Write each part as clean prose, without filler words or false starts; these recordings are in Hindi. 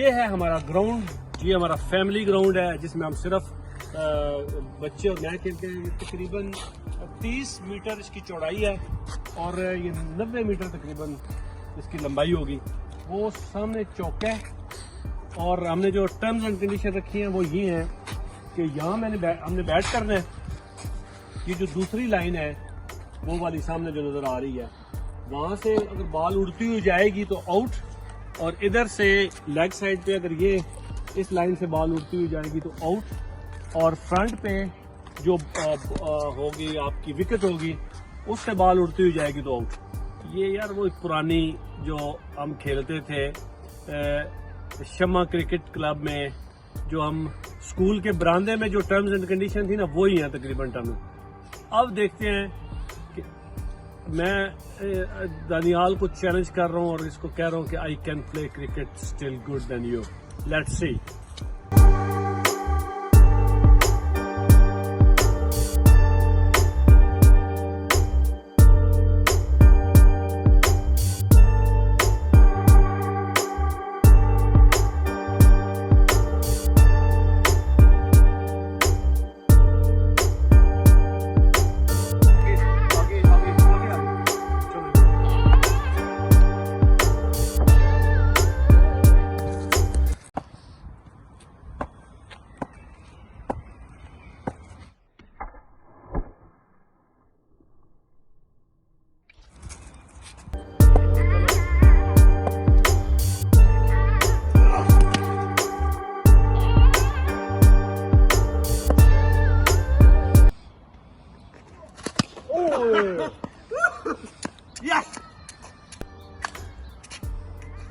ये है हमारा ग्राउंड, ये हमारा फैमिली ग्राउंड है जिसमें हम सिर्फ बच्चे और मैं खेलते हैं। तकरीबन 30 मीटर इसकी चौड़ाई है और ये 90 मीटर तकरीबन इसकी लंबाई होगी। वो सामने चौक है और हमने जो टर्म्स एंड कंडीशन रखी हैं वो ये हैं कि यहाँ हमने बैट करना है। ये जो दूसरी लाइन है वो वाली सामने जो नज़र आ रही है, वहाँ से अगर बॉल उड़ती हुई जाएगी तो आउट, और इधर से लेग साइड पे अगर ये इस लाइन से बॉल उड़ती हुई जाएगी तो आउट, और फ्रंट पे जो होगी आपकी विकेट होगी उससे बॉल उड़ती हुई जाएगी तो आउट। ये यार वो पुरानी जो हम खेलते थे शम्मा क्रिकेट क्लब में, जो हम स्कूल के बरामदे में जो टर्म्स एंड कंडीशन थी ना, वो ही है तकरीबन टर्म्स। अब देखते हैं कि मैं दानियाल को चैलेंज कर रहा हूँ और इसको कह रहा हूँ कि I can play cricket still good than you, let's see.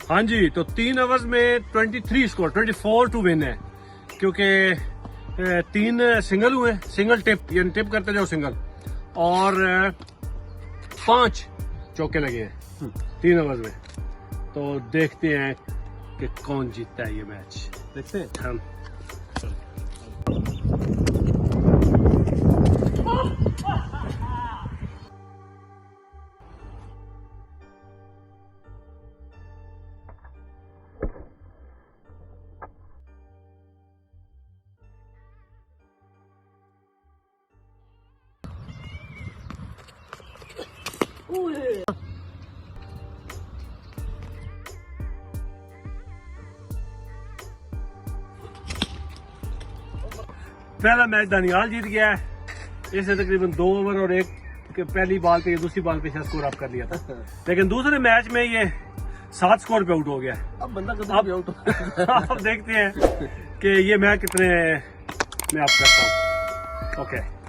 हाँ जी, तो 3 ओवर्स में 23 स्कोर, 24 टू विन है, क्योंकि 3 सिंगल हुए, सिंगल टिप यानी टिप करते जाओ सिंगल, और 5 चौके लगे हैं 3 ओवर्स में। तो देखते हैं कि कौन जीतता है ये मैच, देखते हैं हम। पहला मैच दानियाल जीत गया है, इसने तकरीबन 2 ओवर और एक पहली बॉल पे दूसरी बॉल पे स्कोर अप कर लिया था, लेकिन दूसरे मैच में ये 7 स्कोर पे आउट हो गया। अब बंदा कभी आउट अब देखते हैं कि ये मैं कितने में अप करता हूँ। ओके।